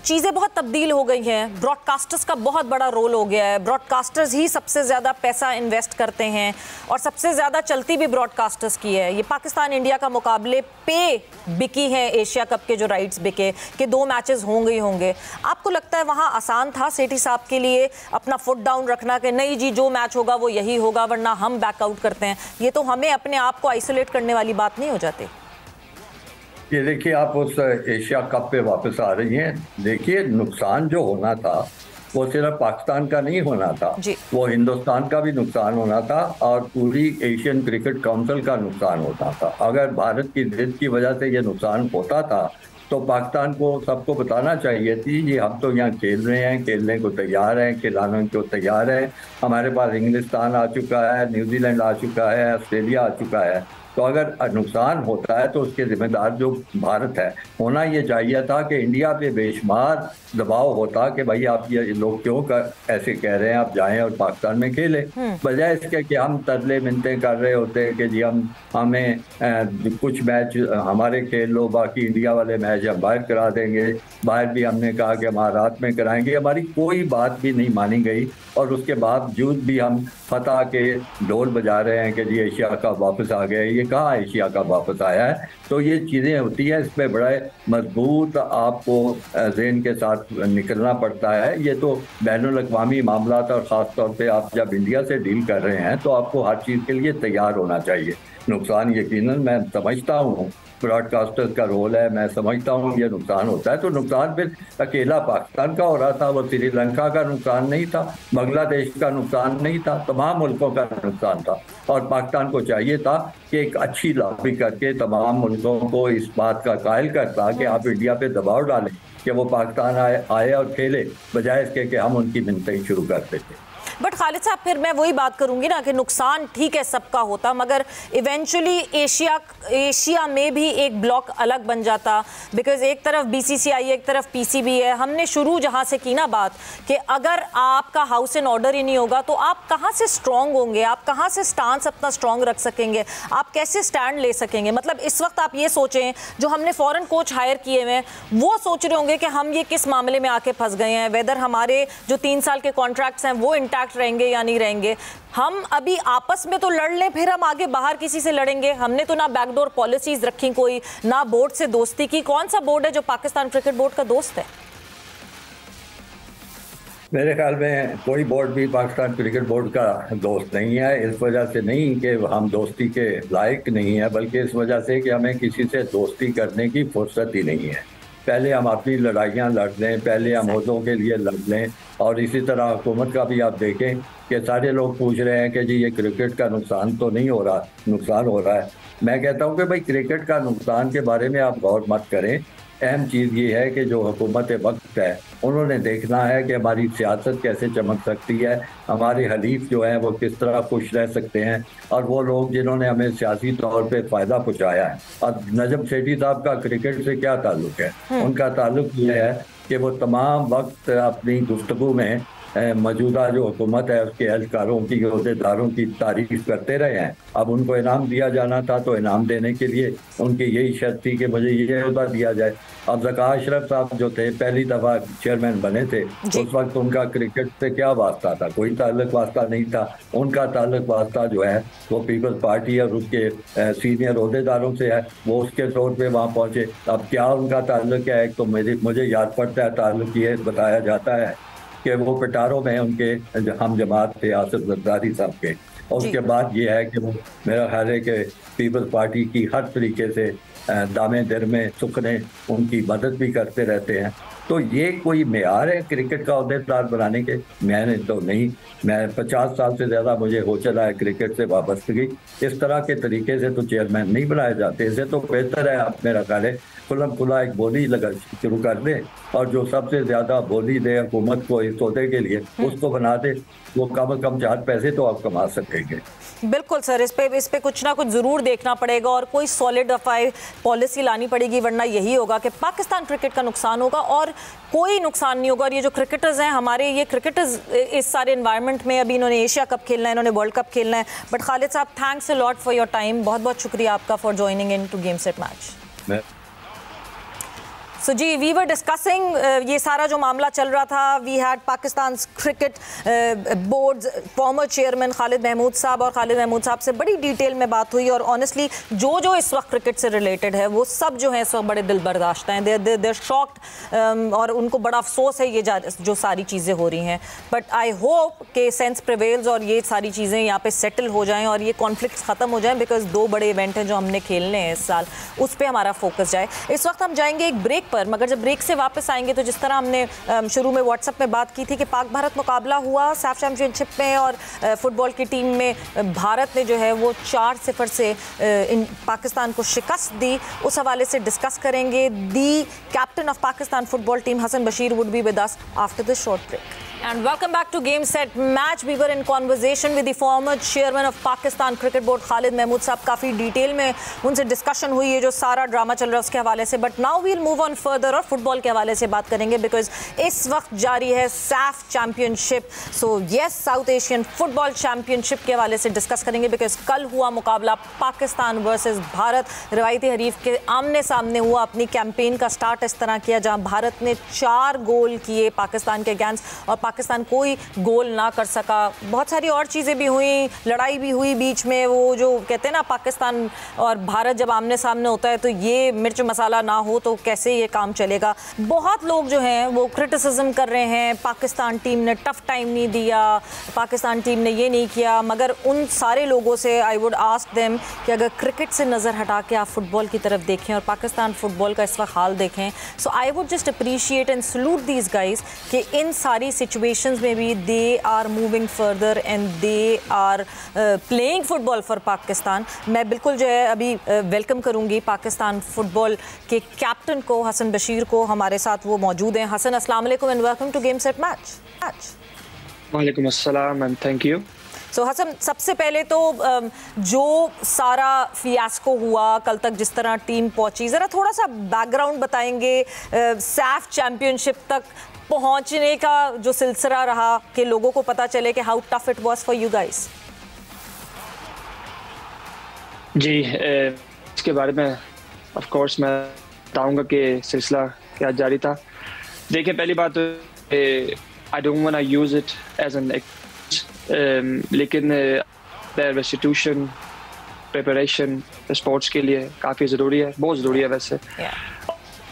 चीज़ें बहुत तब्दील हो गई हैं। ब्रॉडकास्टर्स का बहुत बड़ा रोल हो गया है, ब्रॉडकास्टर्स ही सबसे ज़्यादा पैसा इन्वेस्ट करते हैं और सबसे ज़्यादा चलती भी ब्रॉडकास्टर्स की है। ये पाकिस्तान इंडिया का मुकाबले पे बिकी है एशिया कप के जो राइट्स बिके कि 2 मैचेस होंगे ही होंगे। आपको लगता है वहाँ आसान था सेठी साहब के लिए अपना फुट डाउन रखना कि नहीं जी जो मैच होगा वो यही होगा वरना हम बैकआउट करते हैं? ये तो हमें अपने आप को आइसोलेट करने वाली बात नहीं हो जाती? ये देखिए, आप उस एशिया कप पे वापस आ रही हैं। देखिए, नुकसान जो होना था वो सिर्फ पाकिस्तान का नहीं होना था, वो हिंदुस्तान का भी नुकसान होना था और पूरी एशियन क्रिकेट काउंसिल का नुकसान होता था। अगर भारत की जिद की वजह से ये नुकसान होता था तो पाकिस्तान को सबको बताना चाहिए थी ये हम तो यहाँ खेल रहे हैं, खेलने को तैयार हैं, खिलाने को तैयार है, हमारे पास इंग्लिस्तान आ चुका है, न्यूजीलैंड आ चुका है, ऑस्ट्रेलिया आ चुका है। तो अगर नुकसान होता है तो उसके जिम्मेदार जो भारत है, होना ये चाहिए था कि इंडिया पे बेशुमार दबाव होता कि भाई आप ये लोग क्यों ऐसे कह रहे हैं, आप जाएं और पाकिस्तान में खेलें, बजाय इसके कि हम तरले मिन्नतें कर रहे होते हैं कि जी हमें कुछ मैच हमारे खेल लो, बाकी इंडिया वाले मैच हम बाहर करा देंगे। बाहर भी हमने कहा कि हम रात में कराएंगे, हमारी कोई बात भी नहीं मानी गई और उसके बावजूद भी हम फतह के ढोल बजा रहे हैं कि जी एशिया कप वापस आ गया। ये कहाँ एशिया कप वापस आया है? तो ये चीज़ें होती हैं, इसमें बड़ा मजबूत आपको ज़हन के साथ निकलना पड़ता है। ये तो बैनुल अक़वामी मामला और ख़ास तौर पे आप जब इंडिया से डील कर रहे हैं तो आपको हर चीज़ के लिए तैयार होना चाहिए। नुकसान यकीनन मैं समझता हूँ, ब्रॉडकास्टर का रोल है, मैं समझता हूँ ये नुकसान होता है। तो नुकसान फिर अकेला पाकिस्तान का हो रहा था, वो श्रीलंका का नुकसान नहीं था, बांग्लादेश का नुकसान नहीं था, तमाम मुल्कों का नुकसान था। और पाकिस्तान को चाहिए था कि एक अच्छी लॉबी करके तमाम मुल्कों को इस बात का कायल करता कि आप इंडिया पे दबाव डालें कि वो पाकिस्तान आए और खेले, बजाय इसके कि हम उनकी मिन्नतें शुरू कर देते। बट खालिद साहब फिर मैं वही बात करूंगी ना कि नुकसान ठीक है सबका होता, मगर इवेंचुअली एशिया में भी एक ब्लॉक अलग बन जाता, बिकॉज एक तरफ बीसीसीआई एक तरफ पीसीबी है। हमने शुरू जहां से की ना बात कि अगर आपका हाउस एंड ऑर्डर ही नहीं होगा तो आप कहां से स्ट्रांग होंगे, आप कहां से स्टांस अपना स्ट्रांग रख सकेंगे, आप कैसे स्टैंड ले सकेंगे। मतलब इस वक्त आप ये सोचें, जो हमने फॉरेन कोच हायर किए हुए हैं वो सोच रहे होंगे कि हम ये किस मामले में आके फंस गए हैं, वेदर हमारे जो 3 साल के कॉन्ट्रैक्ट्स हैं वो इंटैक्ट रहेंगे या नहीं रहेंगे। हम अभी आपस में तो लड़ लें, फिर हम आगे बाहर किसी से लड़ेंगे। हमने तो ना बैकडोर पॉलिसीज रखी कोई, ना बोर्ड से दोस्ती की। कौन सा बोर्ड है जो पाकिस्तान क्रिकेट बोर्ड का दोस्त है? मेरे ख्याल में कोई बोर्ड भी पाकिस्तान क्रिकेट बोर्ड का दोस्त नहीं है। इस वजह से नहीं कि हम दोस्ती के लायक नहीं है, बल्कि इस वजह से कि हमें किसी से दोस्ती करने की फुर्सत ही नहीं है। पहले हम अपनी लड़ाइयाँ लड़ लें, पहले हम ओहदों के लिए लड़ लें। और इसी तरह हुकूमत का भी आप देखें कि सारे लोग पूछ रहे हैं कि जी ये क्रिकेट का नुकसान तो नहीं हो रहा, नुकसान हो रहा है। मैं कहता हूँ कि भाई क्रिकेट का नुकसान के बारे में आप गौर मत करें। अहम चीज़ ये है कि जो हुकूमत वक्त है उन्होंने देखना है कि हमारी सियासत कैसे चमक सकती है, हमारे हलीफ जो हैं वो किस तरह खुश रह सकते हैं, और वो लोग जिन्होंने हमें सियासी तौर पे फ़ायदा पहुँचाया है। अब नजम सेठी साहब का क्रिकेट से क्या ताल्लुक़ है? उनका ताल्लुक़ ये है कि वो तमाम वक्त अपनी गुफ्तगू में मौजूदा जो हुकूमत है उसके एहलकारों की, अहदेदारों की तारीफ करते रहे हैं। अब उनको इनाम दिया जाना था तो इनाम देने के लिए उनकी यही शर्त थी कि मुझे ये अहदा दिया जाए। अब ज़का अशरफ साहब जो थे पहली दफ़ा चेयरमैन बने थे, उस वक्त उनका क्रिकेट से क्या वास्ता था? कोई ताल्लुक वास्ता नहीं था। उनका ताल्लुक वास्ता जो है वो पीपल्स पार्टी और उसके सीनियर अहदेदारों से है, वो उसके तौर पर वहाँ पहुँचे। अब क्या उनका ताल्लुक है? एक तो मुझे याद पड़ता है ताल्लुक ये बताया जाता है कि वो पिटारों में उनके हम जमात थे आसिफ जरदारी साहब के, और उसके बाद ये है कि वो मेरा ख्याल है कि पीपल्स पार्टी की हर तरीके से दामे दर में सुखने उनकी मदद भी करते रहते हैं। तो ये कोई मेयार है क्रिकेट का अहदेदार बनाने के? मैंने तो नहीं, मैं 50 साल से ज़्यादा मुझे हो चला है क्रिकेट से वाबस्तगी। इस तरह के तरीके से तो चेयरमैन नहीं बनाए जाते। इससे तो बेहतर है आप मेरा ख्याल है खुला खुला एक बोली लगा शुरू कर दें, और जो सबसे ज़्यादा बोली दे हुकूमत को इस सौदे के लिए उसको बना दे। वो कम से कम 4 पैसे तो आप कमा सकेंगे। बिल्कुल सर, इस पे कुछ ना कुछ ज़रूर देखना पड़ेगा और कोई सॉलिडिफाई पॉलिसी लानी पड़ेगी, वरना यही होगा कि पाकिस्तान क्रिकेट का नुकसान होगा और कोई नुकसान नहीं होगा। और ये जो क्रिकेटर्स हैं हमारे, ये क्रिकेटर्स इस सारे एनवायरनमेंट में, अभी इन्होंने एशिया कप खेलना है, इन्होंने वर्ल्ड कप खेलना है। बट खालिद साहब, thanks a lot for your time. बहुत बहुत शुक्रिया आपका for joining in to game set match. So ji, we were discussing ये सारा जो मामला चल रहा था। We had Pakistan cricket board former chairman Khalid Mahmood साहब, और खालिद महमूद साहब से बड़ी डिटेल में बात हुई। और ऑनेस्टली जो इस वक्त क्रिकेट से रिलेटेड है वो सब जो है इस वक्त बड़े दिल बर्दाश्त हैं, देर शॉक्ड, और उनको बड़ा अफसोस है ये जो सारी चीज़ें हो रही हैं। बट आई होप कि सेंस प्रिवेल्स और ये सारी चीज़ें यहाँ पे सेटल हो जाएँ और ये कॉन्फ्लिक्ट ख़त्म हो जाएँ, बिकॉज 2 बड़े इवेंट हैं जो हमने खेलने हैं इस साल, उस पर हमारा फोकस जाए। इस वक्त हम जाएंगे एक ब्रेक पर। पर, मगर जब ब्रेक से वापस आएंगे तो जिस तरह हमने शुरू में व्हाट्सएप में बात की थी कि पाक भारत मुकाबला हुआ सैफ चैम्पियनशिप में और फुटबॉल की टीम में भारत ने जो है वो 4-0 से पाकिस्तान को शिकस्त दी, उस हवाले से डिस्कस करेंगे। The captain of Pakistan football team Hasan Bashir would be with us after this short break. And welcome back to Game Set Match. We were in conversation with the former chairman of Pakistan Cricket Board Khalid Mahmood साहब, काफ़ी detail में उनसे discussion हुई है जो सारा drama चल रहा है उसके हवाले से। But now we'll move on further और फुटबॉल के हवाले से बात करेंगे बिकॉज इस वक्त जारी है Saif championship. So yes, south Asian football championship के हवाले से डिस्कस करेंगे बिकॉज कल हुआ मुकाबला पाकिस्तान वर्सेस भारत। रवायती हरीफ के आमने सामने हुआ। अपनी कैंपेन का स्टार्ट इस तरह किया जहां भारत ने 4 गोल किए पाकिस्तान के अगेंस्ट और पाकिस्तान कोई गोल ना कर सका। बहुत सारी और चीज़ें भी हुई, लड़ाई भी हुई बीच में। वो जो कहते हैं ना, पाकिस्तान और भारत जब आमने सामने होता है तो ये मिर्च मसाला ना हो तो कैसे ये काम चलेगा। बहुत लोग जो हैं वो क्रिटिसिज्म कर रहे हैं, पाकिस्तान टीम ने टफ टाइम नहीं दिया, पाकिस्तान टीम ने ये नहीं किया। मगर उन सारे लोगों से आई वुड आस्क देम कि अगर क्रिकेट से नज़र हटा के आप फुटबॉल की तरफ देखें और पाकिस्तान फुटबॉल का इस वक्त हाल देखें, so I would just appreciate and salute these guys कि इन सारी सिचुएशंस में भी they are moving further and they are playing football for Pakistan. मैं बिल्कुल जो है अभी वेलकम करूंगी पाकिस्तान फुटबॉल के कैप्टन को, हसन बशीर को। हमारे साथ वो मौजूद हैं। हसन, अस्सलाम वालेकुम and welcome to game set match. वालेकुम अस्सलाम and thank you. So Hasan, सबसे पहले तो जो सारा फियास्को हुआ कल तक, जिस तरह टीम पहुंची, ज़रा थोड़ा सा बैकग्राउंड बताएंगे सैफ चैम्पियनशिप तक पहुंचने का जो सिलसिला रहा कि लोगों को पता चले कि how tough it was for you guys. जी, इसके बारे में ऑफ कोर्स मैं बताऊंगा कि सिलसिला क्या जारी था। देखिए, पहली बात I don't want to use it as an लेकिन रेस्टिट्यूशन प्रिपरेशन स्पोर्ट्स के लिए काफ़ी ज़रूरी है, बहुत ज़रूरी है। वैसे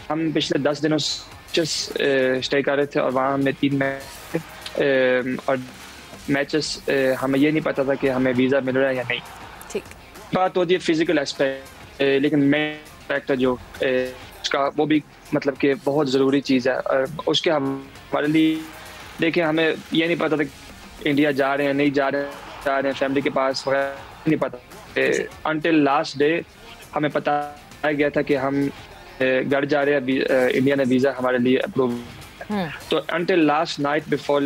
हम पिछले 10 दिनों स्टे कर रहे थे और वहाँ हमने 3 मैच और मैचेस हमें ये नहीं पता था कि हमें वीज़ा मिल रहा है या नहीं। ठीक बात होती है फिजिकल एस्पेक्ट, लेकिन मेन फैक्टर जो उसका वो भी मतलब कि बहुत ज़रूरी चीज़ है। और उसके हमारे लिए देखिए, हमें ये नहीं पता था इंडिया जा रहे हैं नहीं जा रहे हैं फैमिली के पास वगैरह, नहीं पता। अनटिल लास्ट डे हमें पता गया था कि हम घर जा रहे हैं, इंडिया ने वीज़ा हमारे लिए अप्रूव। तो अनटिल लास्ट नाइट बिफोर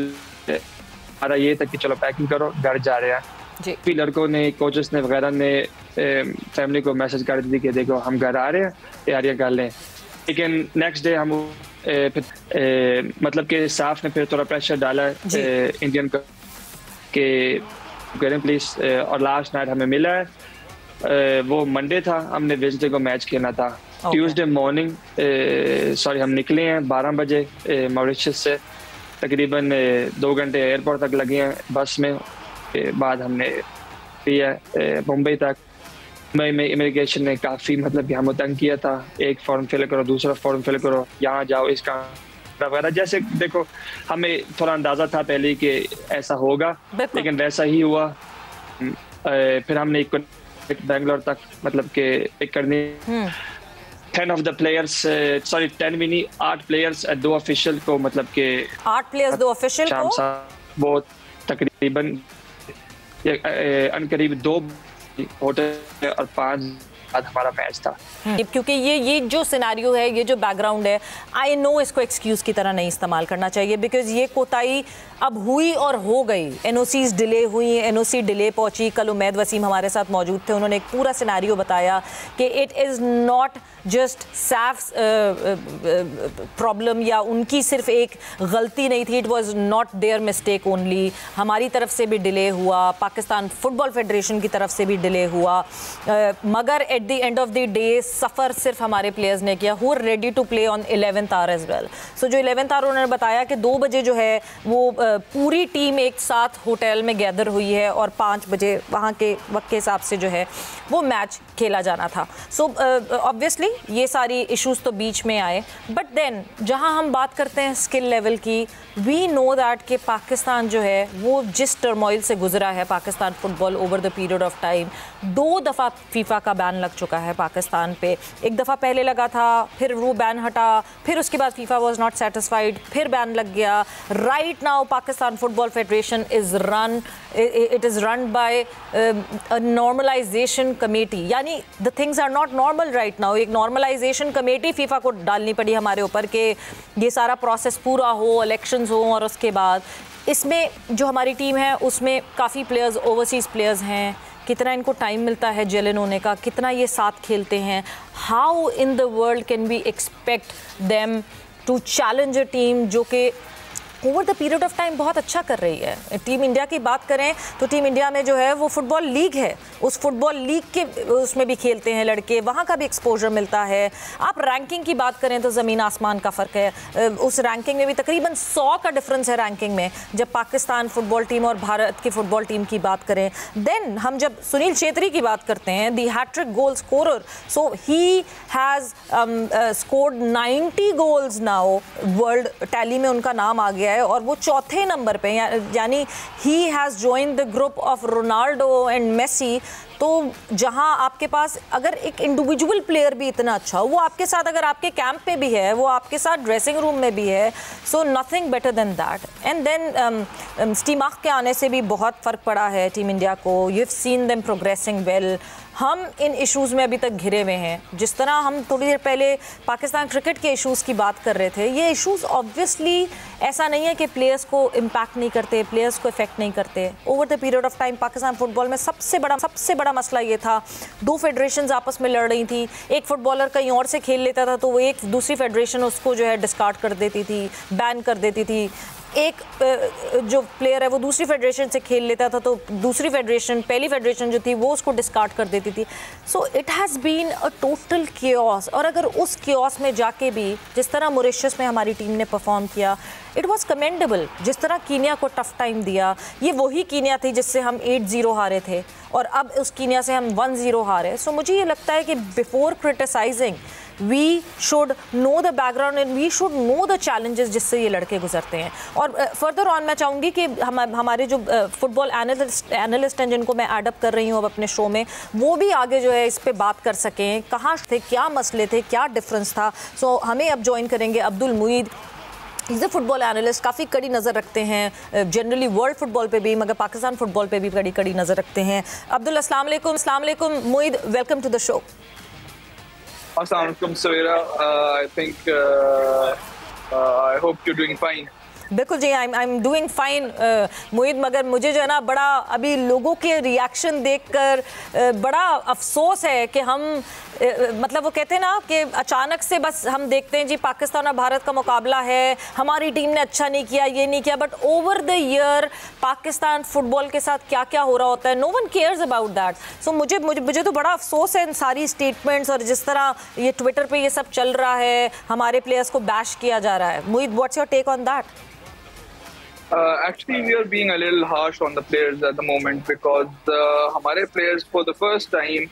हमारा ये था कि चलो पैकिंग करो, घर जा रहे हैं। फिर लड़कों ने, कोचेस ने वगैरह ने फैमिली को मैसेज कर दी कि देखो हम घर आ रहे हैं, तैयारियां कर लें। लेकिन नेक्स्ट डे हम फिर मतलब कि साफ ने फिर थोड़ा प्रेशर डाला इंडियन को कि करें प्लीज, और लास्ट नाइट हमें मिला है। वो मंडे था, हमने वेडनेसडे को मैच खेलना था। ट्यूसडे मॉर्निंग सॉरी हम निकले हैं 12 बजे मॉरिशस से, तकरीबन 2 घंटे एयरपोर्ट तक लगे हैं बस में। बाद हमने किया मुंबई तक। मुंबई में इमिग्रेशन ने काफ़ी मतलब कि हमें तंग किया था, एक फॉर्म फिल करो, दूसरा फॉर्म फिल करो, यहाँ जाओ, इसका वगैरह। जैसे देखो, हमें थोड़ा अंदाज़ा था पहले कि ऐसा होगा, लेकिन वैसा ही हुआ। फिर हमने एक बेंगलोर तक मतलब कि पिक करनी 10 ऑफ द प्लेयर्स, सॉरी 10 भी नहीं, 8 प्लेयर्स 2 ऑफिशियल को, मतलब के 8 प्लेयर्स 2 ऑफिशियल को, वो तकरीबन अनकरीब 2 होटल और 5 बाद हमारा मैच था। क्योंकि ये जो सिनेरियो है, ये जो बैकग्राउंड है, आई नो इसको एक्सक्यूज की तरह नहीं इस्तेमाल करना चाहिए बिकॉज ये कोताही अब हुई और हो गई। एनओसीज डिले हुई, एनओसी डिले पहुंची। कल उमैद वसीम हमारे साथ मौजूद थे, उन्होंने एक पूरा सिनेरियो बताया कि it is not just Saif problem या उनकी सिर्फ एक गलती नहीं थी, it was not their mistake only. हमारी तरफ से भी डिले हुआ, पाकिस्तान फुटबॉल फेडरेशन की तरफ से भी डिले हुआ, मगर at the end of the day suffer सिर्फ हमारे प्लेयर्स ने किया, who are ready to play on 11th hour as well. So जो 11th आवर उन्होंने बताया कि 2 बजे जो है वो पूरी टीम एक साथ होटल में गैदर हुई है और 5 बजे वहाँ के वक्त के हिसाब से जो है वो मैच खेला जाना था। सो ऑब्वियसली ये सारी इश्यूज तो बीच में आए, बट देन जहाँ हम बात करते हैं स्किल लेवल की, वी नो दैट कि पाकिस्तान जो है वो जिस टर्मोइल से गुजरा है Pakistan football over the period of time, 2 दफ़ा फीफा का बैन लग चुका है पाकिस्तान पे। एक दफ़ा पहले लगा था, फिर वो बैन हटा, फिर उसके बाद फीफा वाज नॉट सेटिस्फाइड, फिर बैन लग गया। Right now Pakistan football federation is run by a normalisation committee, यानी the things are not normal right now. एक नॉर्मलाइजेशन कमेटी फीफा को डालनी पड़ी हमारे ऊपर कि ये सारा प्रोसेस पूरा हो, इलेक्शंस हो, और उसके बाद इसमें जो हमारी टीम है उसमें काफ़ी प्लेयर्स ओवरसीज़ प्लेयर्स हैं। कितना इनको टाइम मिलता है जेलन होने का, कितना ये साथ खेलते हैं। How in the world can we expect them to challenge a team जो कि over the period of time बहुत अच्छा कर रही है। टीम इंडिया की बात करें तो टीम इंडिया में जो है वो फुटबॉल लीग है, उस फुटबॉल लीग के उसमें भी खेलते हैं लड़के, वहाँ का भी एक्सपोजर मिलता है। आप रैंकिंग की बात करें तो ज़मीन आसमान का फ़र्क है। उस रैंकिंग में भी तकरीबन 100 का डिफरेंस है रैंकिंग में, जब पाकिस्तान फुटबॉल टीम और भारत की फुटबॉल टीम की बात करें। देन हम जब सुनील छेत्री की बात करते हैं, the hattrick goal scorer, so he has scored 90 goals now, world tally में उनका नाम आ गया है और वो चौथे नंबर पे, यानी he has join the group of Ronaldo and Messi. तो जहां आपके पास अगर एक इंडिविजुअल प्लेयर भी इतना अच्छा हो, वो आपके साथ अगर आपके कैंप में भी है, वो आपके साथ ड्रेसिंग रूम में भी है, so nothing better than that. And then Stimac के आने से भी बहुत फ़र्क पड़ा है टीम इंडिया को। You have seen them progressing well. हम इन इश्यूज़ में अभी तक घिरे हुए हैं। जिस तरह हम थोड़ी देर पहले पाकिस्तान क्रिकेट के इश्यूज़ की बात कर रहे थे, ये इश्यूज़ ऑब्वियसली ऐसा नहीं है कि प्लेयर्स को इम्पैक्ट नहीं करते, प्लेयर्स को इफेक्ट नहीं करते। Over the period of time Pakistan football में सबसे बड़ा मसला ये था, दो फेडरेशंस आपस में लड़ रही थी। एक फुटबॉलर कहीं और से खेल लेता था तो वो एक दूसरी फेडरेशन उसको जो है डिस्कार्ड कर देती थी, बैन कर देती थी। एक जो प्लेयर है वो दूसरी फेडरेशन से खेल लेता था तो दूसरी फेडरेशन, पहली फेडरेशन जो थी वो उसको डिस्कार्ड कर देती थी। So it has been a total chaos. और अगर उस क्योस में जाके भी जिस तरह मॉरिशस में हमारी टीम ने परफॉर्म किया, इट वाज कमेंडेबल। जिस तरह कीनिया को टफ टाइम दिया, ये वही कीनिया थी जिससे हम 8-0 हारे थे और अब उस कीनिया से हम 1-0 हारे। सो मुझे ये लगता है कि before criticising we should know the background and we should know the challenges जिससे ये लड़के गुजरते हैं। और फर्दर ऑन मैं चाहूँगी कि हमारे जो फुटबॉल एनालिस्ट हैं जिनको मैं एडअप कर रही हूँ अब अपने शो में, वो भी आगे जो है इस पे बात कर सकें, कहाँ थे, क्या मसले थे, क्या डिफरेंस था। सो हमें अब ज्वाइन करेंगे Abdul Moeed. Is a football analyst, काफ़ी कड़ी नज़र रखते हैं जनरली वर्ल्ड फुटबॉल पे भी, मगर पाकिस्तान फुटबॉल पे भी कड़ी नज़र रखते हैं। अब्दुल अस्सलाम वालेकुम। Moeed, welcome to the show. Assalamu alaikum, Savira. I think I hope you're doing fine. बिल्कुल जी, I am doing fine Moeed, मगर मुझे जो है ना बड़ा अभी लोगों के रिएक्शन देखकर बड़ा अफसोस है कि हम मतलब वो कहते हैं ना कि अचानक से बस हम देखते हैं जी पाकिस्तान और भारत का मुकाबला है, हमारी टीम ने अच्छा नहीं किया, ये नहीं किया, but over the year Pakistan football के साथ क्या क्या हो रहा होता है, no one cares about that. So मुझे तो बड़ा अफसोस है इन सारी स्टेटमेंट्स और जिस तरह ये ट्विटर पे ये सब चल रहा है, हमारे प्लेयर्स को बैश किया जा रहा है। Moeed, what's your take on that? Actually, we are being a little harsh on the players at the moment because हमारे players for the first time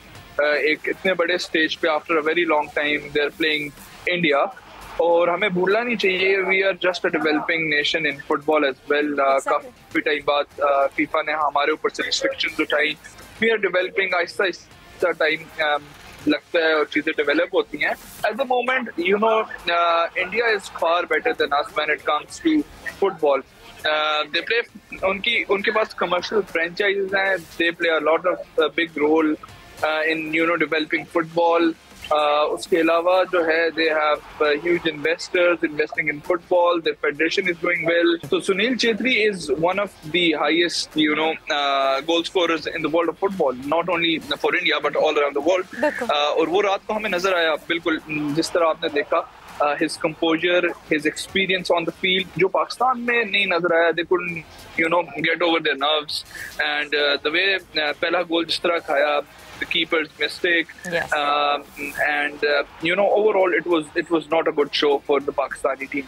एक इतने बड़े स्टेज पे after a very long time they're playing India, और हमें भूलना नहीं चाहिए we are just a developing nation in football as well. काफी टाइम बाद FIFA ने हमारे ऊपर से restrictions उठाई, we are developing आहिस्ता टाइम लगता है और चीजें डेवलप होती हैं. At the moment, you know, India is far better than us when it comes to football. They play, उनके पास commercial franchises हैं, they play a lot of big role in, you know, developing football. उसके अलावा जो है they have huge investors investing in football. The federation is doing well. So Sunil Chhetri is one of the highest, you know, goal scorers in the world of football, not only for India but all around the world. और वो रात को हमें नजर आया बिल्कुल जिस तरह आपने देखा. His composure, his experience on the field, जो पाकिस्तान में नहीं नजर आया. They couldn't, you know, get over their nerves, and the way पहला गोल जिस तरह खाया, the keeper's mistake, yes. And you know, overall it was not a good show for the Pakistani team.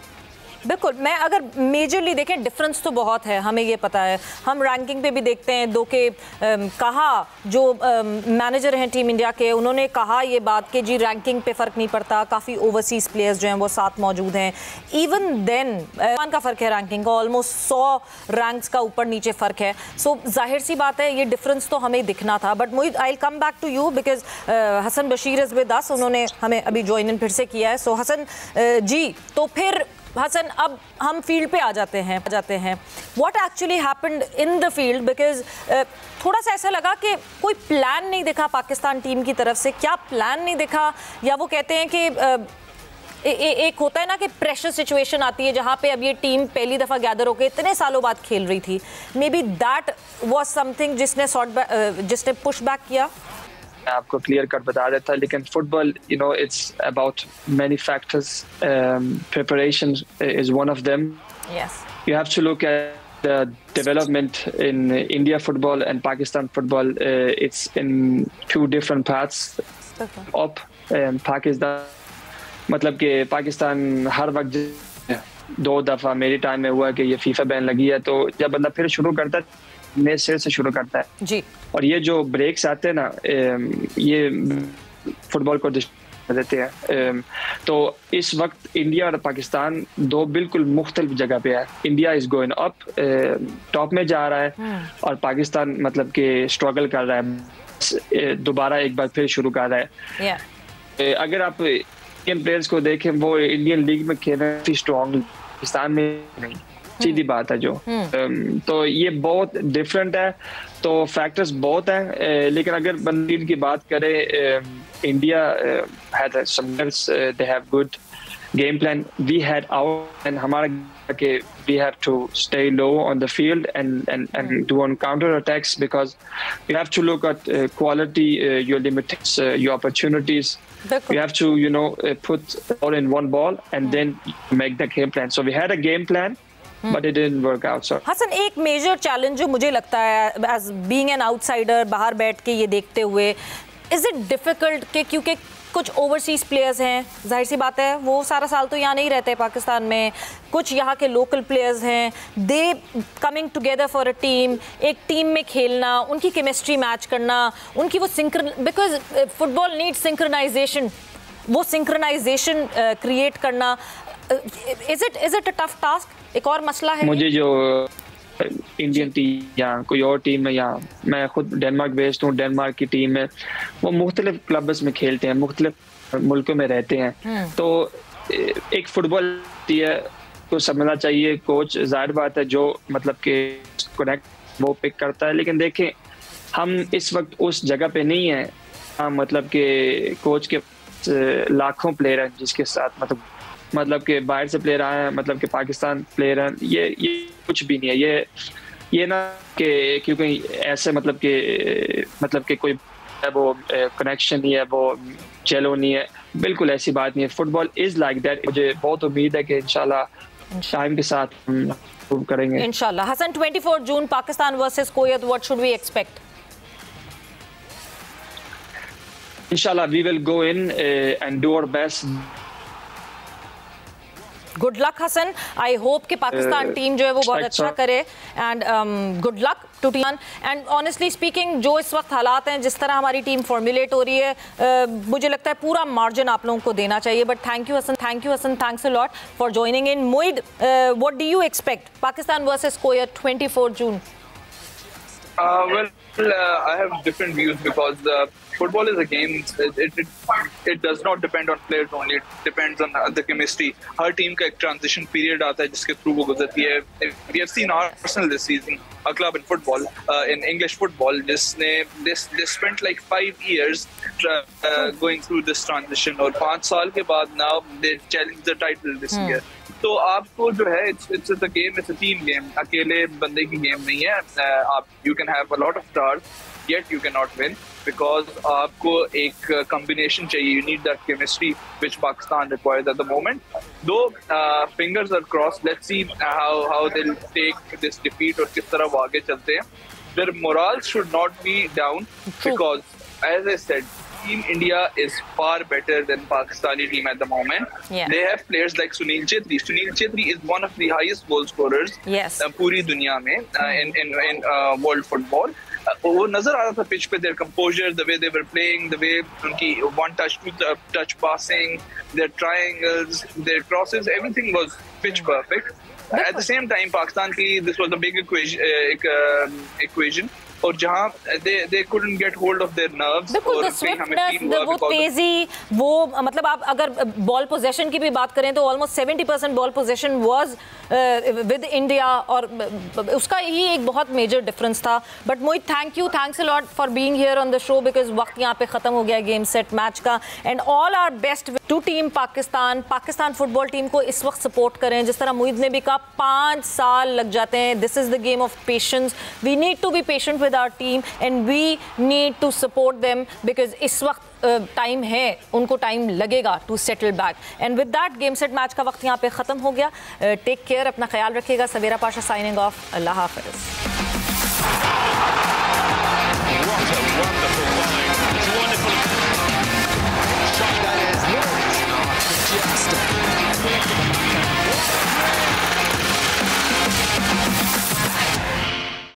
बिल्कुल, मैं अगर मेजरली देखें डिफरेंस तो बहुत है, हमें ये पता है। हम रैंकिंग पे भी देखते हैं, दो के कहा जो मैनेजर हैं टीम इंडिया के, उन्होंने कहा ये बात कि जी रैंकिंग पे फ़र्क नहीं पड़ता, काफ़ी ओवरसीज़ प्लेयर्स जो हैं वो साथ मौजूद हैं। इवन देन का फ़र्क है रैंकिंग का, ऑलमोस्ट 100 रैंक्स का ऊपर नीचे फ़र्क है। सो जाहिर सी बात है ये डिफरेंस तो हमें दिखना था। But Mohit, I will come back to you because Hasan Bashir is with us, उन्होंने हमें अभी ज्वाइन इन फिर से किया है। सो हसन जी, तो फिर हसन अब हम फील्ड पे आ जाते हैं what actually happened in the field, because थोड़ा सा ऐसा लगा कि कोई प्लान नहीं दिखा पाकिस्तान टीम की तरफ से। क्या प्लान नहीं दिखा, या वो कहते हैं कि एक होता है ना कि प्रेशर सिचुएशन आती है जहाँ पे अब ये टीम पहली दफ़ा गैदर होकर इतने सालों बाद खेल रही थी, maybe that was something जिसने पुश बैक किया। आपको क्लियर कट बता देता, लेकिन football it's about many factors, preparation is one of them. You have to look at the development in India football and Pakistan football, it's in two different paths of Pakistan. मतलब कि पाकिस्तान हर वक्त 2 दफ़ा मेरे टाइम में हुआ कि ये फीफा बैन लगी है, तो जब बंदा फिर शुरू करता है नए सिरे से शुरू करता है जी। और ये जो ब्रेक्स आते हैं ना, ये फुटबॉल को देते हैं। तो इस वक्त इंडिया और पाकिस्तान 2 बिल्कुल मुख्तलिफ जगह पे है। India is going up, top में जा रहा है, और पाकिस्तान मतलब कि स्ट्रगल कर रहा है, दोबारा एक बार फिर शुरू कर रहा है। अगर आप इंडियन प्लेयर्स को देखें, वो इंडियन लीग में खेल रहे हैं स्ट्रॉन्ग, पाकिस्तान में नहीं, सीधी बात है जो। तो ये बहुत डिफरेंट है, तो फैक्टर्स बहुत हैं। लेकिन अगर बंदील की बात करें, India had some players, they have good game plan. We had our, and हमारा कि we have to stay low on the field and do on counter attacks, because you have to look at quality, your limits, your opportunities. You have to put all in one ball and then make the game plan. So we had a game plan, but it didn't work out. So Hasan, एक major challenge जो मुझे लगता है as being an outsider, बाहर बैठ के ये देखते हुए, इज इट डिफिकल्ट कि क्योंकि कुछ ओवरसीज प्लेयर्स हैं, जाहिर सी बात है वो सारा साल तो यहाँ नहीं रहते पाकिस्तान में, कुछ यहाँ के लोकल प्लेयर्स हैं, they coming together for a team, एक टीम में खेलना, उनकी केमिस्ट्री मैच करना, उनकी वो बिकॉज फुटबॉल नीड सिंक्रोनाइजेशन, वो सिंक्रोनाइजेशन क्रिएट करना, is it a tough task? एक और मसला है मुझे जो इंडियन टीम या कोई और टीम है, या मैं खुद डेनमार्क बेस्ड हूँ, डेनमार्क की टीम है, वो मुख्तलिफ क्लब्स में खेलते हैं, मुख्तलिफ मुल्कों में रहते हैं। तो एक फुटबॉल को समझना चाहिए कोच, जाहिर बात है जो मतलब कि कनेक्ट वो पिक करता है। लेकिन देखें, हम इस वक्त उस जगह पे नहीं है, मतलब कि कोच के लाखों प्लेयर हैं जिसके साथ मतलब कि बाहर से प्लेयर आए हैं, मतलब कि पाकिस्तान प्लेयर हैं, ये कुछ भी नहीं है। ये ना कि क्योंकि ऐसे मतलब कि कोई वो कनेक्शन नहीं है, वो चलो नहीं है, बिल्कुल ऐसी बात नहीं है। Football is like that. मुझे बहुत उम्मीद है कि इंशाल्लाह टाइम के साथ हम करेंगे इंशाल्लाह। Hasan, 24 June Pakistan versus Kuwait, what should we expect? इंशाल्लाह we will go in and do our best. Good luck Hasan, I hope कि पाकिस्तान टीम जो है वो बहुत अच्छा करे, and good luck to team. And honestly speaking, जो इस वक्त हालात हैं, जिस तरह हमारी टीम फॉर्मुलेट हो रही है, मुझे लगता है पूरा मार्जिन आप लोगों को देना चाहिए। But thank you Hasan, thanks a lot for joining in. Moeed, what do you expect Pakistan versus Kuwait 24 June? I have different views because football is a game. It does not depend on players only. It depends on the chemistry. Her team का एक transition period आता है जिसके through वो गुजरती है. We have seen Arsenal this season, a club in football, in English football, जिसने they spent like 5 years going through this transition, और 5 साल के बाद now they challenge the title this year. तो आपको जो है it's a game, it's a team game. अकेले बंदे की गेम नहीं है. आप you can have a lot of stars, yet you cannot win because आपको एक combination चाहिए. You need that chemistry which Pakistan requires at the moment. Though fingers are crossed. Let's see how they'll take this defeat और किस तरह वो आगे चलते हैं. Their morale should not be down because, as I said, Team India is far better than Pakistani team at the moment. Yeah. They have players like Sunil Chhetri. Sunil Chhetri is one of the highest goal scorers पूरी दुनिया में in world football. वो नजर आ रहा था pitch पे, their composure, the way they were playing, the way उनकी one touch, two touch passing, their triangles, their crosses, everything was pitch perfect. At the same time, Pakistan की this was a big equation. और जहाँ they couldn't get hold of their nerves. बिल्कुल, the swiftness, वो तेजी, वो मतलब आप अगर बॉल पोजेशन की भी बात करें तो almost 70% ball possession was with India, और उसका ही एक बहुत मेजर डिफरेंस था. But Mohit, thanks a lot for being here on the show, because वक्त यहाँ पे खत्म हो गया गेम सेट मैच का. And all our best to team Pakistan football team को इस वक्त सपोर्ट करें. जिस तरह मोहित ने भी कहा, 5 साल लग जाते हैं. This is the game of patience. We need to be patient with our team and we need to support them because इस वक्त टाइम है, उनको टाइम लगेगा to settle back. and with that, game set match का वक्त यहाँ पे ख़त्म हो गया. टेक केयर, अपना ख्याल रखिएगा. सवेरा पाशा साइनिंग ऑफ. अल्लाह हाफिज़.